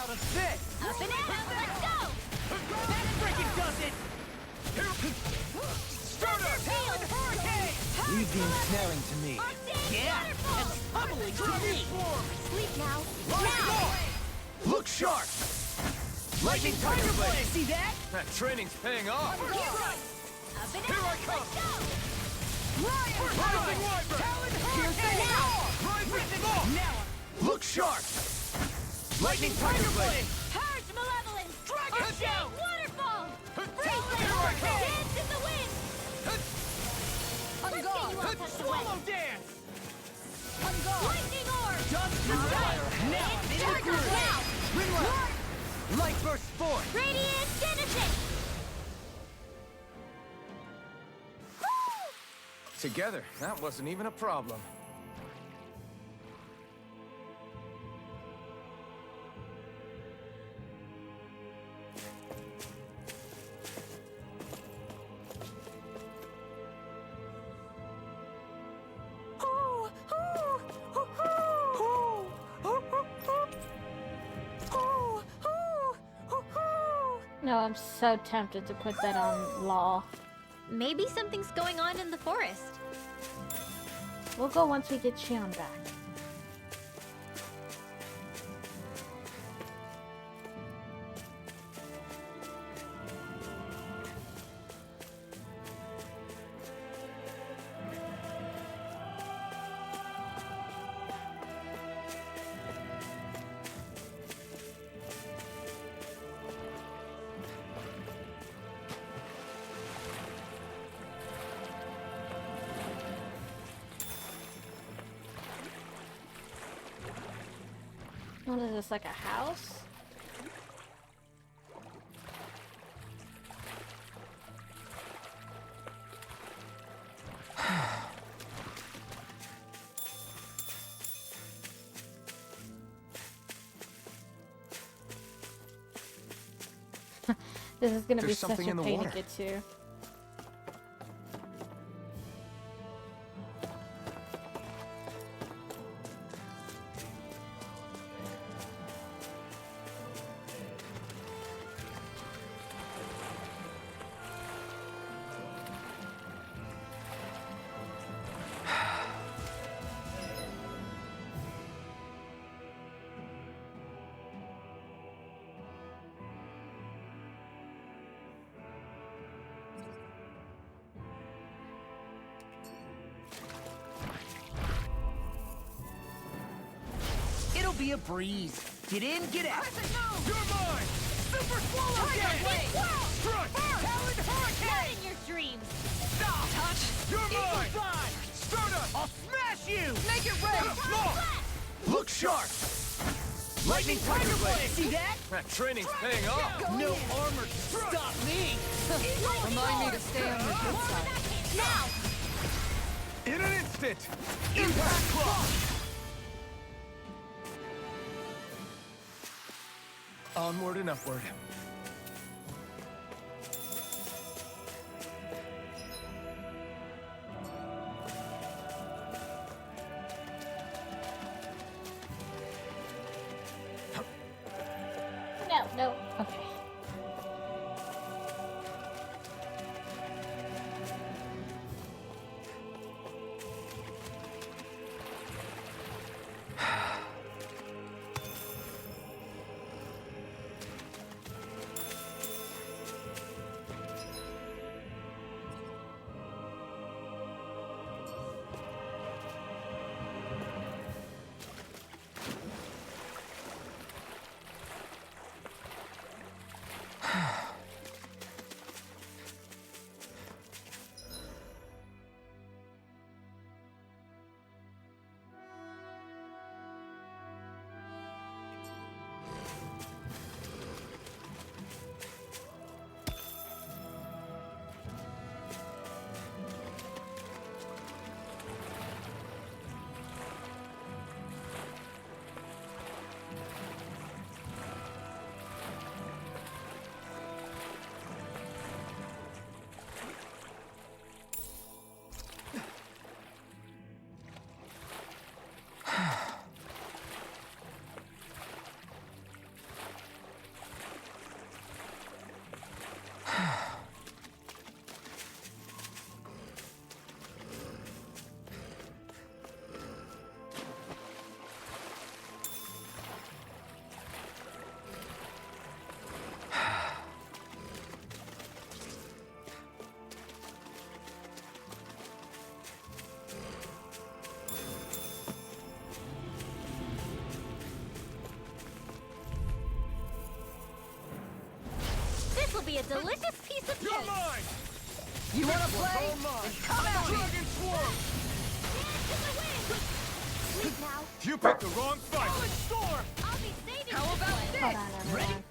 How does this? Up and out! Let's go! That freaking does it! Starter! Talon Hurricane! Leave the ensnaring to me. Yeah! And pummeling to me! Sleep now. Look sharp! Lightning Tiger Blade! See that? That training's paying off. Up and Here out! I come. Let's go! Rising Wyvern! Talon Hurricane! Rising off! Now! Look sharp! Lightning Tiger Blade! Purge Malevolence! Dragon Arcane Shout! Waterfall! Talon Freeze Hurricane! Dance in the wind! Let's get you all tucked away! Swallow Dance! Lightning Orb! Dust and fire! Now! Charger now! Ringworm! Light burst forth! Radiant Genesis! Together, that wasn't even a problem. No, I'm so tempted to put that on law. Maybe something's going on in the forest. We'll go once we get Shion back. What is this, like a house? This is gonna be There's such something a in the pain water. to get to. It'll be a breeze. Get in, get out. You're mine! Super Swallow Dance! Strike! Talon Hurricane! Not in your dreams! Stop! Touch! You're mine! Stardust! I'll smash you! Make it rain! Look sharp! Lightning Tiger Blade! See that? That training's paying off. No armor can stop me! Remind me to stay on the good side. Now! In an instant. Impact Claw! Onward and upward. No, okay. be a delicious piece of You're cake. mine! You wanna play? All mine! Then come at me! Dragon Swarm! Dance to the wind. Sleep now. You picked the wrong fight! Storm! I'll be saving How this about one. this? Hold on, everyone. Ready?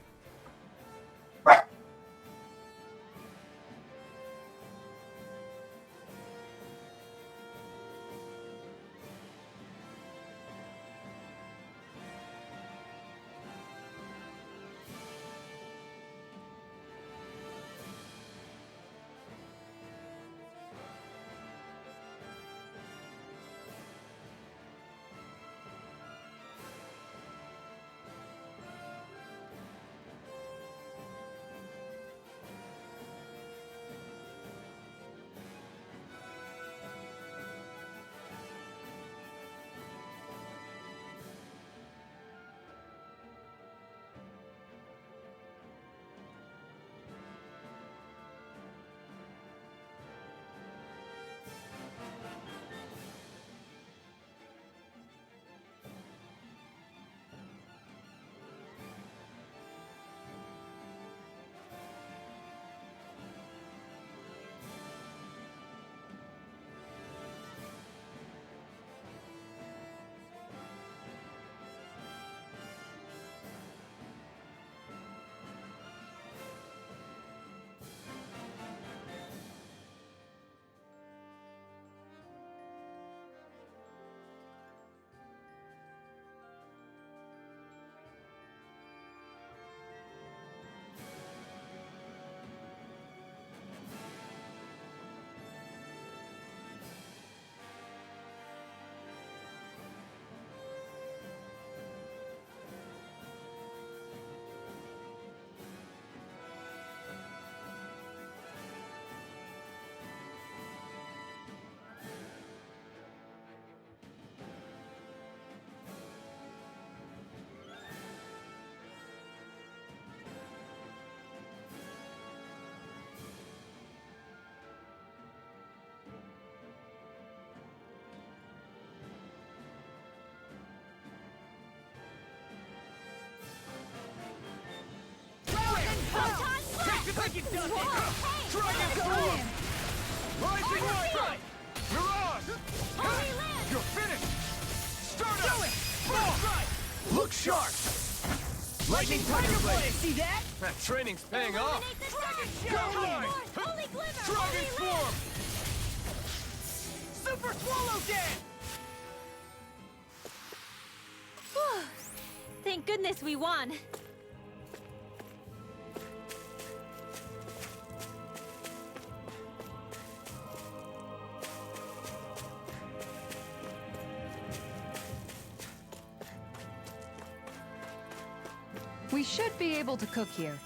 Like it does it! Dragon Swarm! Rising Light! Mirage! Holy land. You're finished! Start up! Do it! First right! Look sharp! Lightning Tiger Blade! See that? That training's paying off! Illuminate the stars. Go Holy in. Holy glimmer. Dragon Holy land. Swarm! Super Swallow Dance! Whew. Thank goodness we won. We should be able to cook here.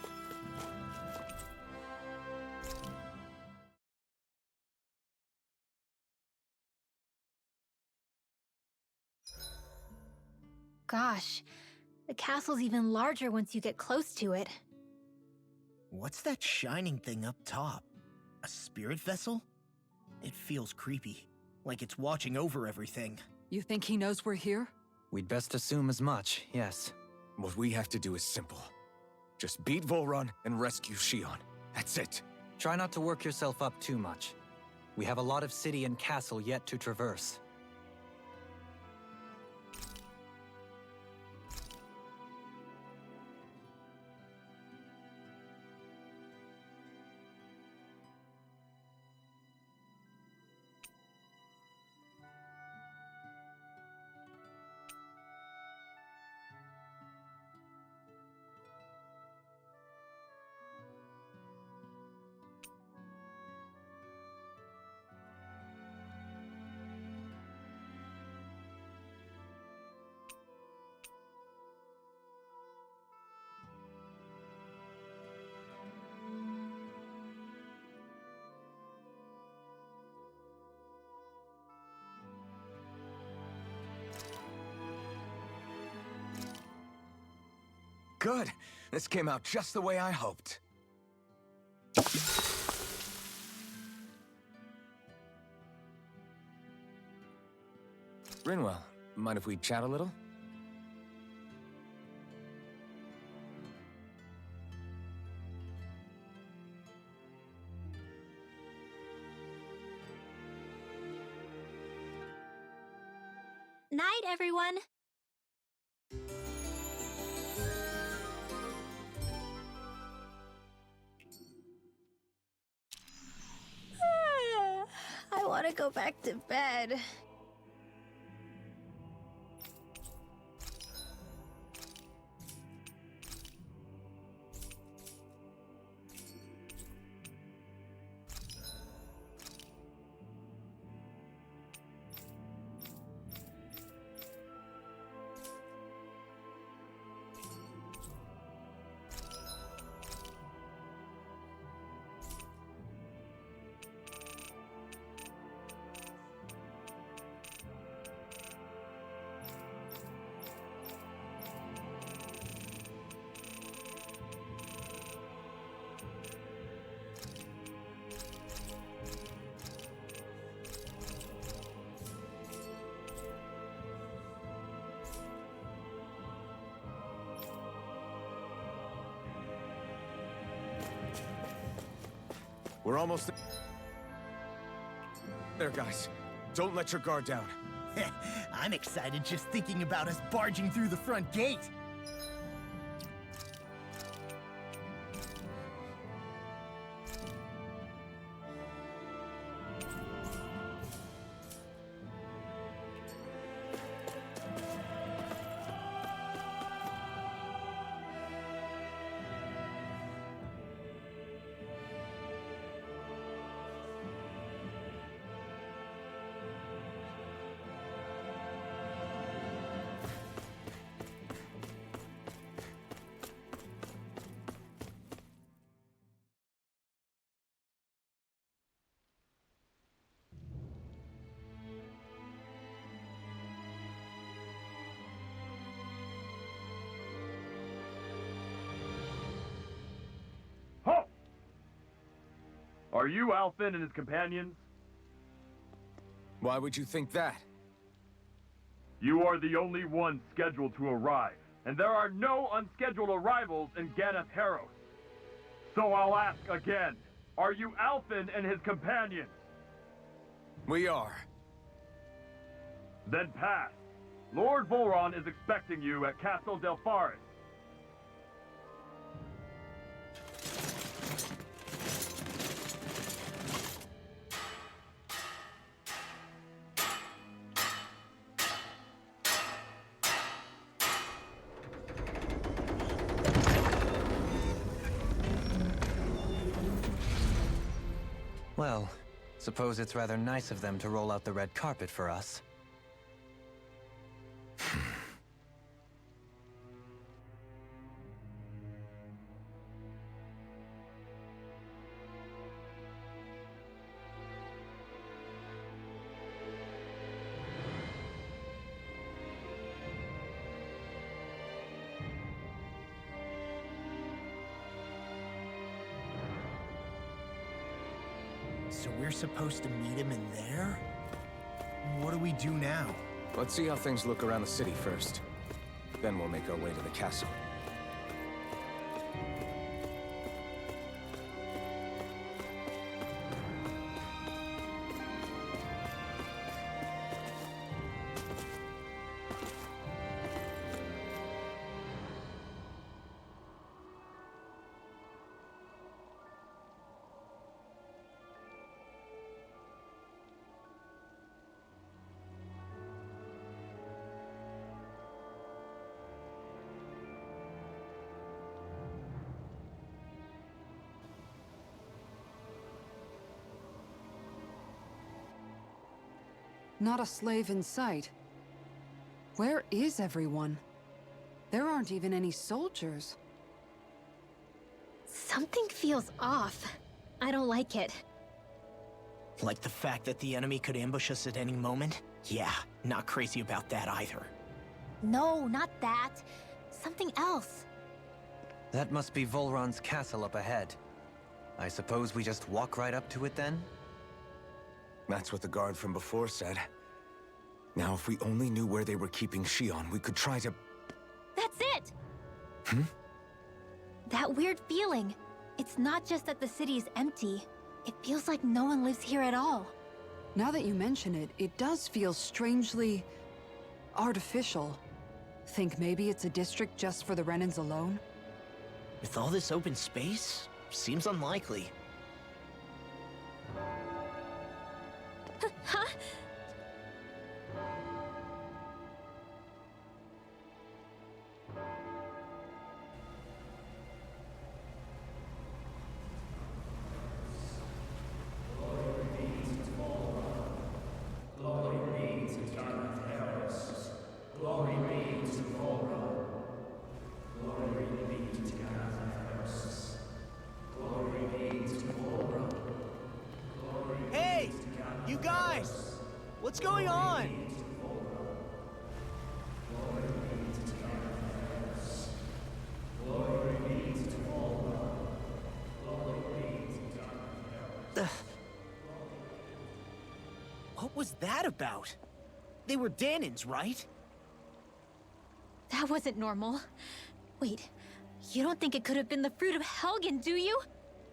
Gosh, the castle's even larger once you get close to it. What's that shining thing up top? A spirit vessel? It feels creepy, like it's watching over everything. You think he knows we're here? We'd best assume as much, yes. What we have to do is simple. Just beat Volrun and rescue Shion. That's it. Try not to work yourself up too much. We have a lot of city and castle yet to traverse. Good. This came out just the way I hoped. Rinwell, mind if we chat a little? everyone. I want to go back to bed. We're almost there, guys. Don't let your guard down. I'm excited just thinking about us barging through the front gate. Ho! Are you Alfin and his companions? Why would you think that? You are the only ones scheduled to arrive, and there are no unscheduled arrivals in Ganeth Haros. So I'll ask again, are you Alfin and his companions? We are. Then pass. Lord Volron is expecting you at Castle Del Faris. Well, suppose it's rather nice of them to roll out the red carpet for us. So we're supposed to meet him in there? What do we do now? Let's see how things look around the city first. Then we'll make our way to the castle. Not a slave in sight. Where is everyone? There aren't even any soldiers. Something feels off. I don't like it. Like the fact that the enemy could ambush us at any moment? Yeah, not crazy about that either. No, not that. Something else. That must be Volron's castle up ahead. I suppose we just walk right up to it then? That's what the guard from before said. Now, if we only knew where they were keeping Shion, we could try to... That's it! Hmm? That weird feeling. It's not just that the city is empty. It feels like no one lives here at all. Now that you mention it, it does feel strangely... artificial. Think maybe it's a district just for the Renans alone? With all this open space, seems unlikely. Huh? Hey! You guys! What's going on? What was that about? They were Danans, right? That wasn't normal. Wait, you don't think it could have been the fruit of Helgen, do you?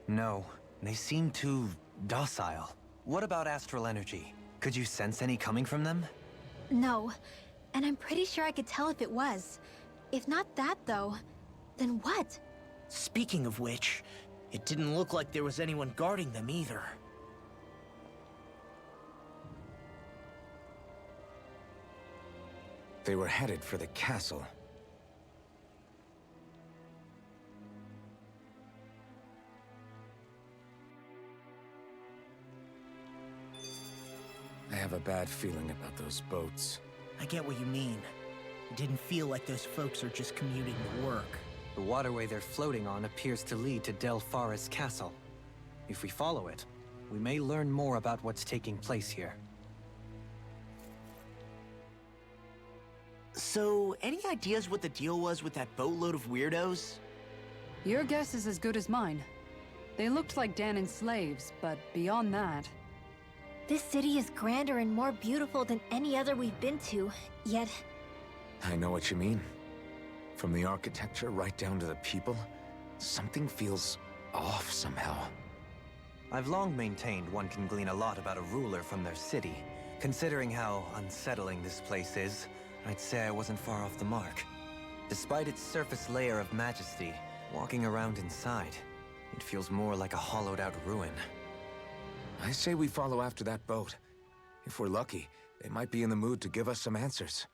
No, they seem too docile. What about astral energy? Could you sense any coming from them? No, and I'm pretty sure I could tell if it was. If not that, though, then what? Speaking of which, it didn't look like there was anyone guarding them either. They were headed for the castle. I have a bad feeling about those boats. I get what you mean. It didn't feel like those folks are just commuting to work. The waterway they're floating on appears to lead to Del Farra's castle. If we follow it, we may learn more about what's taking place here. So, any ideas what the deal was with that boatload of weirdos? Your guess is as good as mine. They looked like Danan slaves, but beyond that... This city is grander and more beautiful than any other we've been to, yet... I know what you mean. From the architecture right down to the people, something feels off somehow. I've long maintained one can glean a lot about a ruler from their city. Considering how unsettling this place is, I'd say I wasn't far off the mark. Despite its surface layer of majesty, walking around inside, it feels more like a hollowed-out ruin. I say we follow after that boat. If we're lucky, they might be in the mood to give us some answers.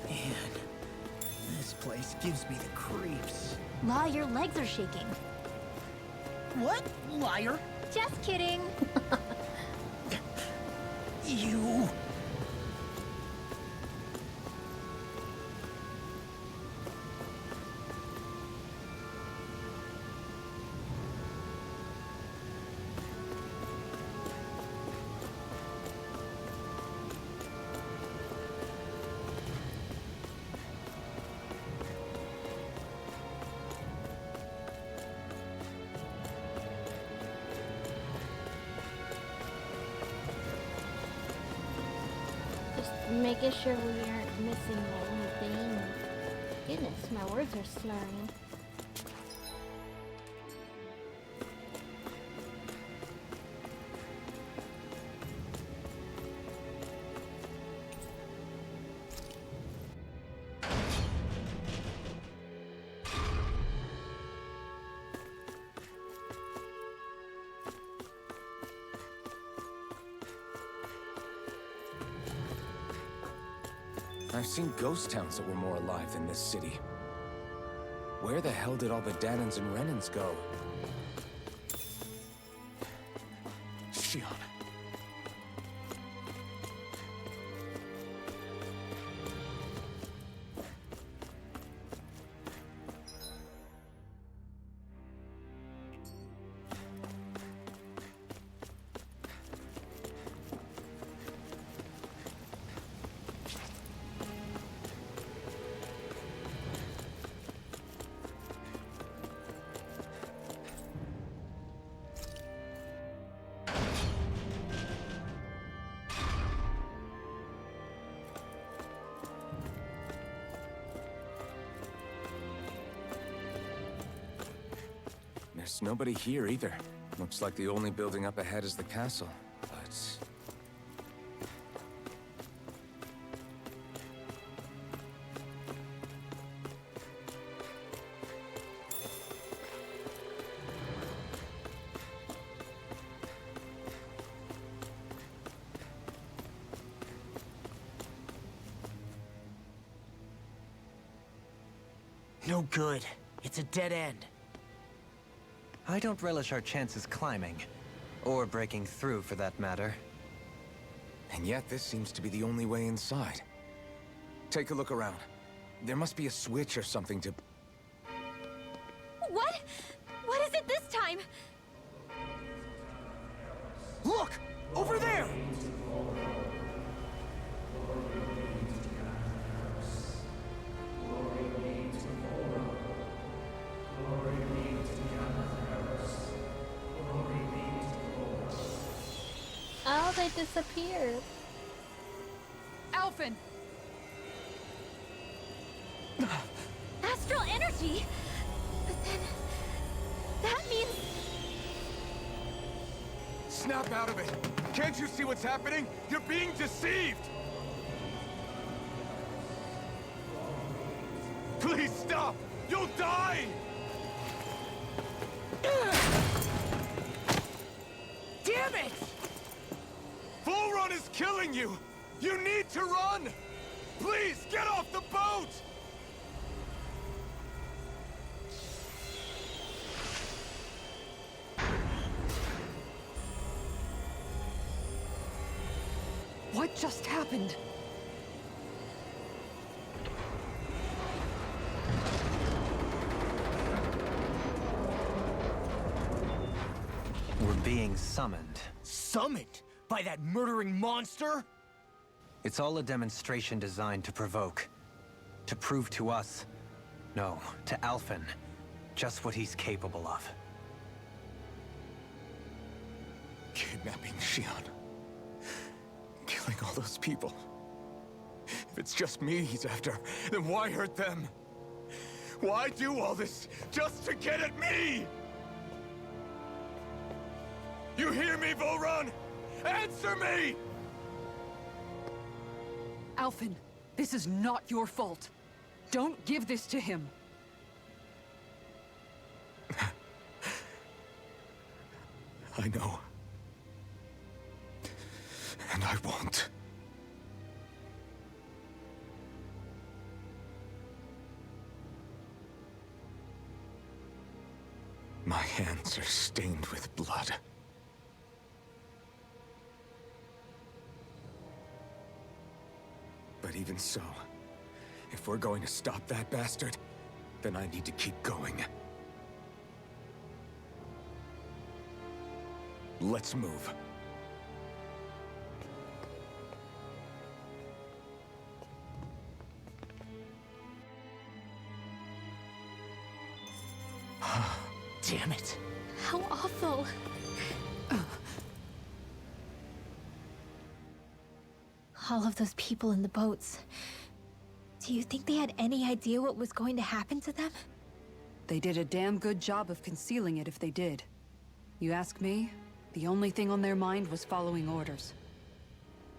Man, this place gives me the creeps. Law, your legs are shaking. What? Liar? Just kidding. You... Just making sure we aren't missing anything. Goodness, my words are slurring. I've seen ghost towns that were more alive than this city. Where the hell did all the Danans and Renans go? Shion. There's nobody here either. Looks like the only building up ahead is the castle, but... No good. It's a dead end. I don't relish our chances climbing. Or breaking through, for that matter. And yet, this seems to be the only way inside. Take a look around. There must be a switch or something to... What? What is it this time? Look! Over there! Oh, they disappeared. Alphen! Astral energy? But then... that means... Snap out of it! Can't you see what's happening? You're being deceived! Please stop! You'll die! Damn it! Full run is killing you! You need to run! Please, get off the boat! What just happened? We're being summoned. Summoned? By that murdering monster? It's all a demonstration designed to provoke. To prove to us, no, to Alphen, just what he's capable of. Kidnapping Xion. Killing all those people. If it's just me he's after, then why hurt them? Why do all this just to get at me? You hear me, Volron? Answer me! Alphen, this is not your fault. Don't give this to him. I know. And I won't. My hands are stained with blood. But even so, if we're going to stop that bastard, then I need to keep going. Let's move. Damn it. How awful. All of those people in the boats. Do you think they had any idea what was going to happen to them? They did a damn good job of concealing it if they did. You ask me, the only thing on their mind was following orders.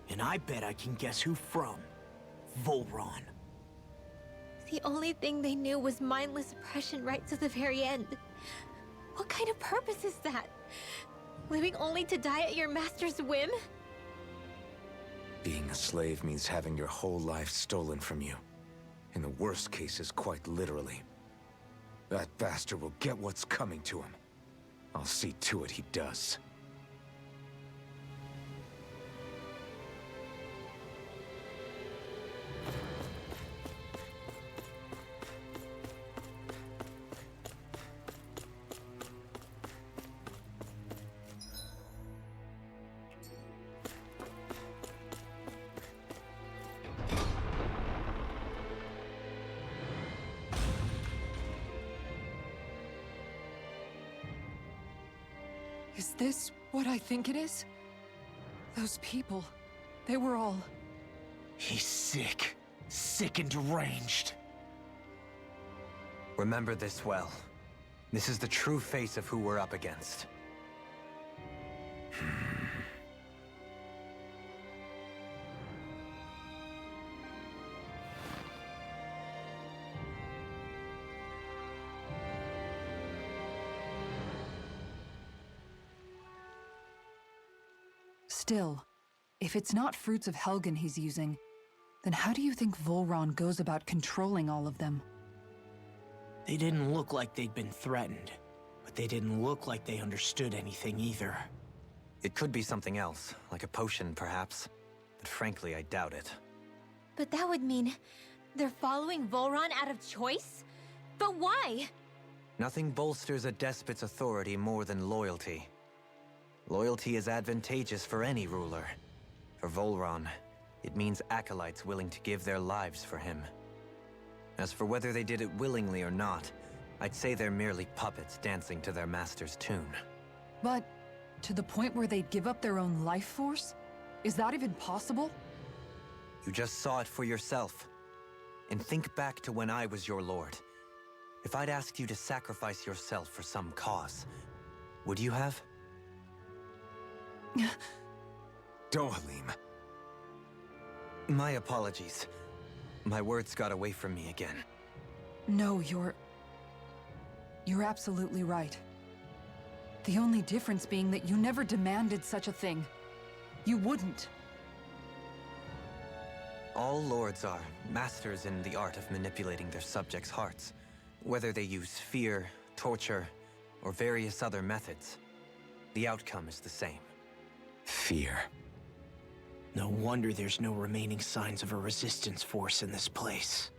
And I bet I can guess who from. Volron. The only thing they knew was mindless oppression right to the very end. What kind of purpose is that? Living only to die at your master's whim? Being a slave means having your whole life stolen from you. In the worst cases, quite literally. That bastard will get what's coming to him. I'll see to it he does. Is this what I think it is? Those people, they were all... He's sick. Sick and deranged. Remember this well. This is the true face of who we're up against. Still, if it's not fruits of Helgen he's using, then how do you think Volron goes about controlling all of them? They didn't look like they'd been threatened, but they didn't look like they understood anything either. It could be something else, like a potion perhaps, but frankly I doubt it. But that would mean they're following Volron out of choice? But why? Nothing bolsters a despot's authority more than loyalty. Loyalty is advantageous for any ruler. For Volron, it means acolytes willing to give their lives for him. As for whether they did it willingly or not, I'd say they're merely puppets dancing to their master's tune. But to the point where they'd give up their own life force? Is that even possible? You just saw it for yourself. And think back to when I was your lord. If I'd asked you to sacrifice yourself for some cause, would you have? Dohalim. My apologies. My words got away from me again. No, you're absolutely right. The only difference being that you never demanded such a thing. You wouldn't. All lords are masters in the art of manipulating their subjects' hearts, whether they use fear, torture, or various other methods. The outcome is the same. Fear. No wonder there's no remaining signs of a resistance force in this place.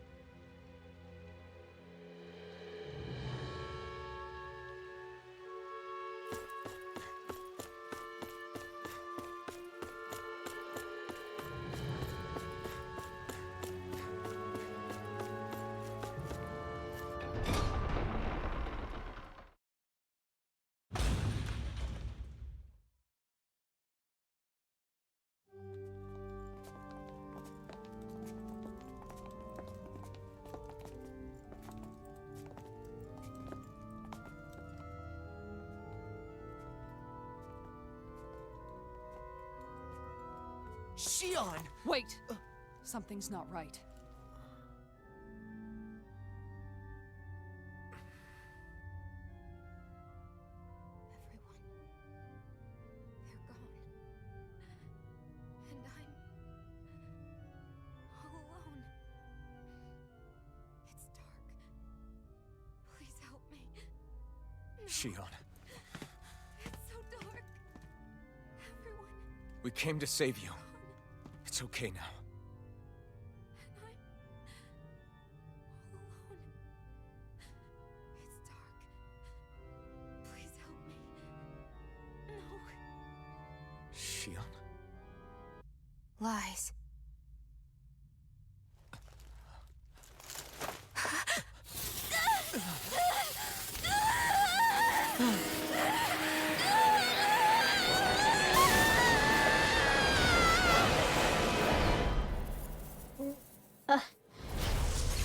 Shion! Wait! Something's not right. Everyone. They're gone. And I'm all alone. It's dark. Please help me. No. Shion, It's so dark. Everyone. we came to save you. It's okay now. And I'm all alone. It's dark. Please help me. No. Shion? Lies.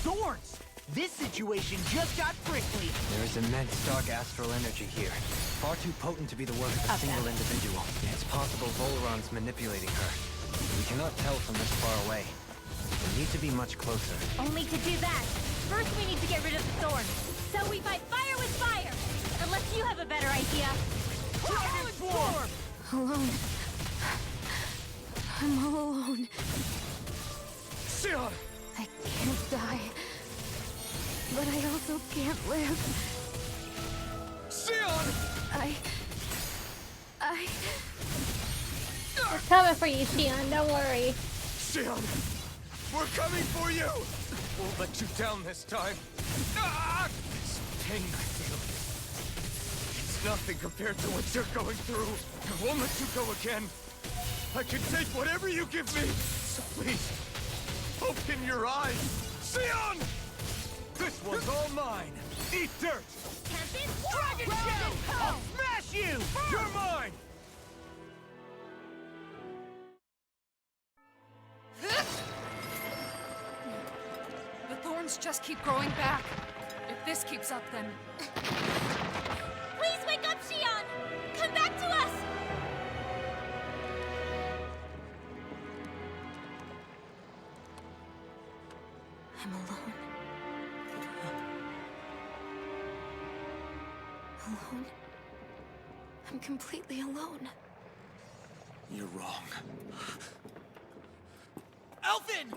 Thorns! This situation just got prickly. There is immense dark astral energy here, far too potent to be the work of a single individual. It's possible Volron's manipulating her. We cannot tell from this far away. We need to be much closer. Only to do that, first we need to get rid of the thorns. So we fight fire with fire! Unless you have a better idea. Dragon Swarm! Alone. I'm all alone. Shion! I can't die. But I also can't live. Shion! We're coming for you, Shion. Don't worry. Shion! We're coming for you! Won't let you down this time. Ah! This pain I feel. It's nothing compared to what you're going through. I won't let you go again. I can take whatever you give me. So please, open your eyes. Shion! This one's all mine. Eat dirt! Dragon Shell! I'll smash you! You're mine! The thorns just keep growing back. If this keeps up, then... I'm alone. Alone? I'm completely alone. You're wrong. Alphen!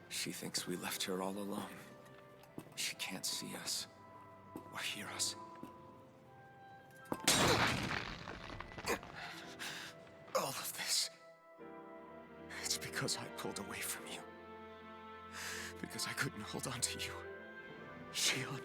She thinks we left her all alone. She can't see us or hear us. All of this, it's because I pulled away from you. Because I couldn't hold on to you. Shion.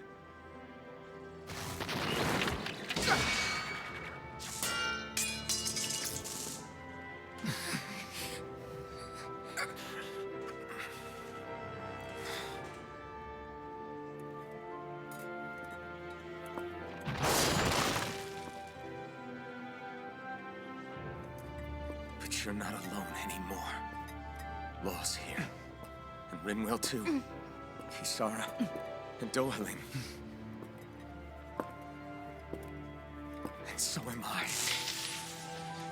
But you're not alone anymore. Law's here. And Rinwell too. Kisara. And Dohaling. And so am I.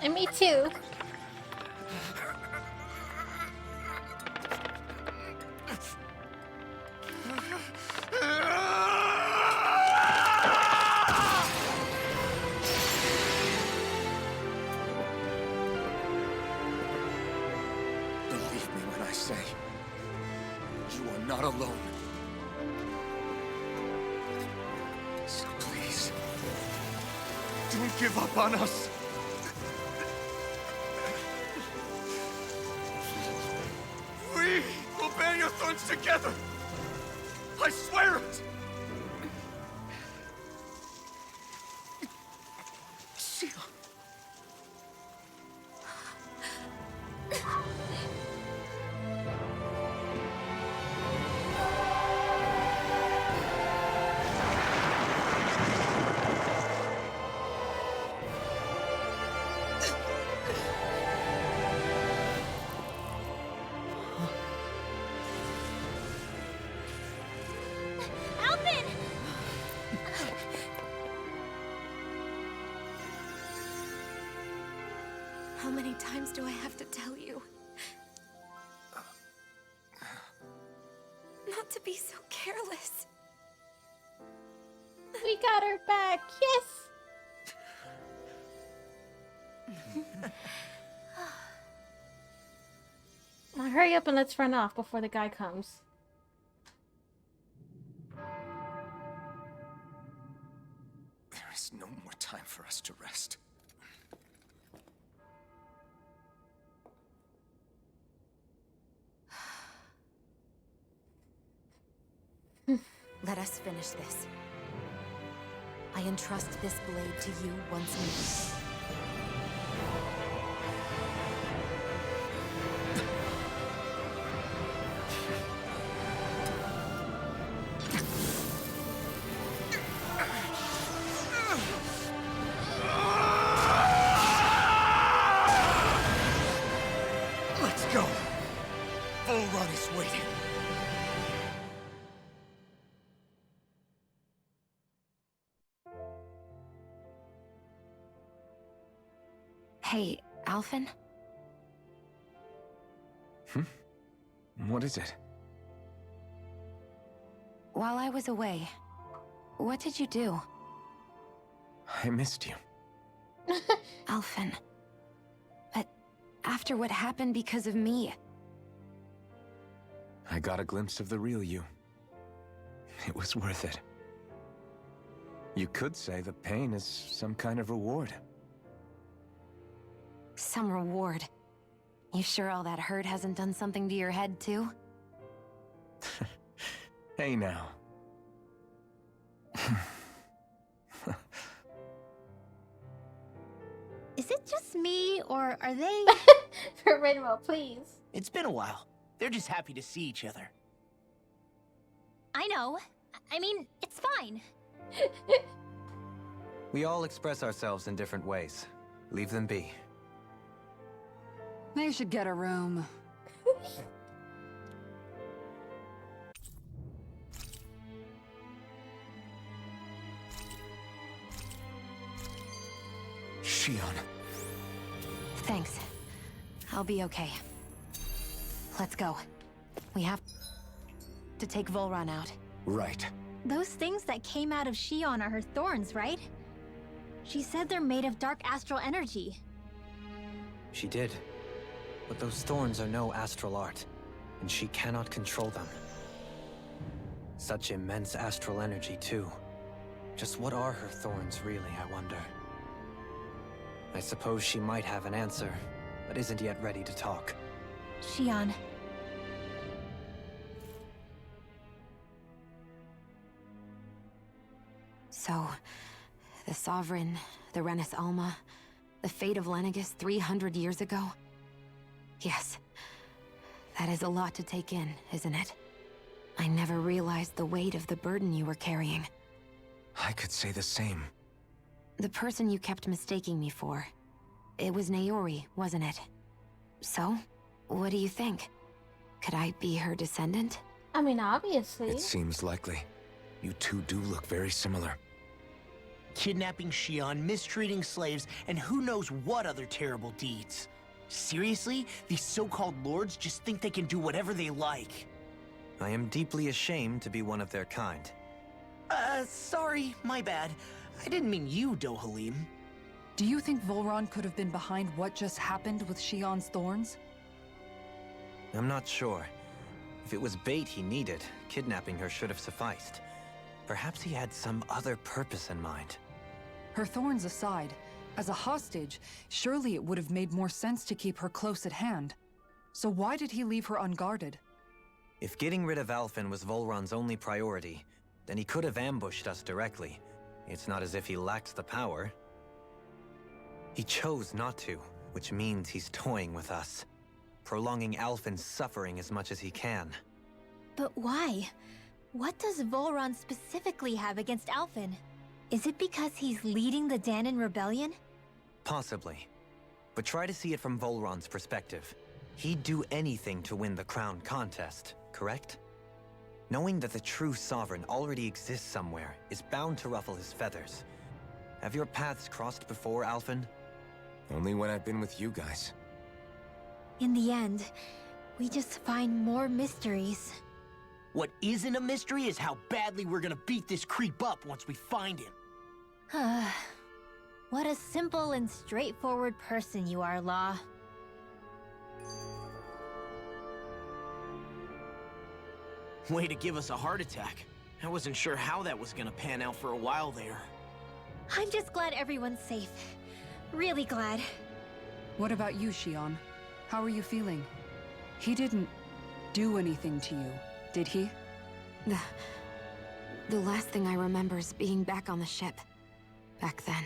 And me too. Believe me when I say, you are not alone. So please, don't give up on us. We will bear your thorns together. I swear it. Shion. Alvin! How many times do I have to tell you? Not to be so careless. We got her back. Yes. Now hurry up and let's run off before the guy comes. There is no more time for us to rest. Let us finish this. I entrust this blade to you once more. Let's go. Bull Run is waiting. Hey, Alphen? What is it? While I was away, what did you do? I missed you. Alphen. But after what happened because of me, I got a glimpse of the real you. It was worth it. You could say the pain is some kind of reward. some reward. You sure all that hurt hasn't done something to your head, too? Hey now. Is it just me, or are they... For Rinwell, please. It's been a while. They're just happy to see each other. I know. I mean, it's fine. We all express ourselves in different ways. Leave them be. They should get a room. Shion. Thanks. I'll be okay. Let's go. We have... to take Volron out. Right. Those things that came out of Shion are her thorns, right? She said they're made of dark astral energy. She did. But those thorns are no astral art, and she cannot control them. Such immense astral energy, too. Just what are her thorns, really, I wonder? I suppose she might have an answer, but isn't yet ready to talk. Shion. So, the Sovereign, the Renis Alma, the fate of Lenegis 300 years ago? Yes. That is a lot to take in, isn't it? I never realized the weight of the burden you were carrying. I could say the same. The person you kept mistaking me for. It was Naori, wasn't it? So, what do you think? Could I be her descendant? I mean, obviously. It seems likely. You two do look very similar. Kidnapping Shion, mistreating slaves, and who knows what other terrible deeds. Seriously? These so-called lords just think they can do whatever they like. I am deeply ashamed to be one of their kind. Sorry, my bad. I didn't mean you, Dohalim. Do you think Volron could have been behind what just happened with Shion's thorns? I'm not sure. If it was bait he needed, kidnapping her should have sufficed. Perhaps he had some other purpose in mind. Her thorns aside, as a hostage, surely it would have made more sense to keep her close at hand. So why did he leave her unguarded? If getting rid of Alphen was Volron's only priority, then he could have ambushed us directly. It's not as if he lacks the power. He chose not to, which means he's toying with us, prolonging Alphen's suffering as much as he can. But why? What does Volron specifically have against Alphen? Is it because he's leading the Danon rebellion? Possibly. But try to see it from Volron's perspective. He'd do anything to win the crown contest, correct? Knowing that the true sovereign already exists somewhere is bound to ruffle his feathers. Have your paths crossed before, Alphen? Only when I've been with you guys. In the end, we just find more mysteries. What isn't a mystery is how badly we're gonna beat this creep up once we find him. What a simple and straightforward person you are, Law. Way to give us a heart attack. I wasn't sure how that was gonna pan out for a while there. I'm just glad everyone's safe. Really glad. What about you, Shion? How are you feeling? He didn't do anything to you, did he? The last thing I remember is being back on the ship. Back then.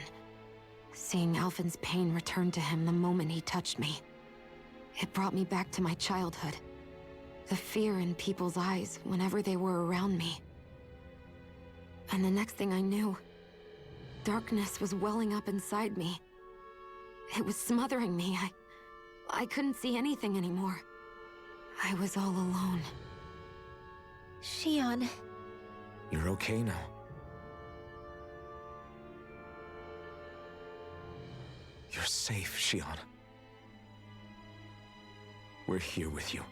Seeing Alphen's pain return to him the moment he touched me. It brought me back to my childhood. The fear in people's eyes whenever they were around me. And the next thing I knew, darkness was welling up inside me. It was smothering me. I couldn't see anything anymore. I was all alone. Shion. You're okay now. You're safe, Shion. We're here with you.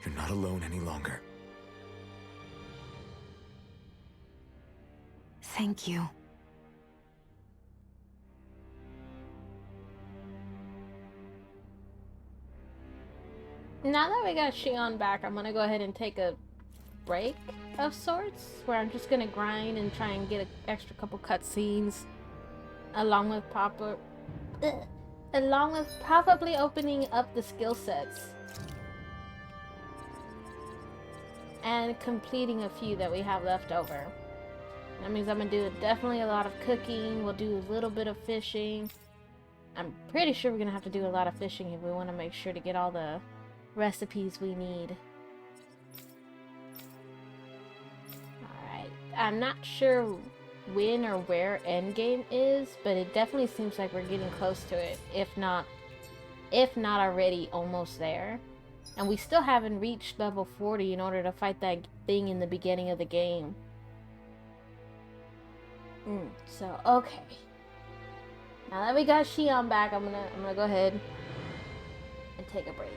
You're not alone any longer. Thank you. Now that we got Shion back, I'm gonna go ahead and take a break of sorts, where I'm just gonna grind and try and get an extra couple cutscenes, along with probably opening up the skill sets and completing a few that we have left over. That means I'm gonna do definitely a lot of cooking. We'll do a little bit of fishing. I'm pretty sure we're gonna have to do a lot of fishing if we want to make sure to get all the recipes we need. Alright, I'm not sure when or where endgame is, but it definitely seems like we're getting close to it, if not already almost there. And we still haven't reached level 40 in order to fight that thing in the beginning of the game. So okay, now that we got Shion back, I'm gonna go ahead and take a break.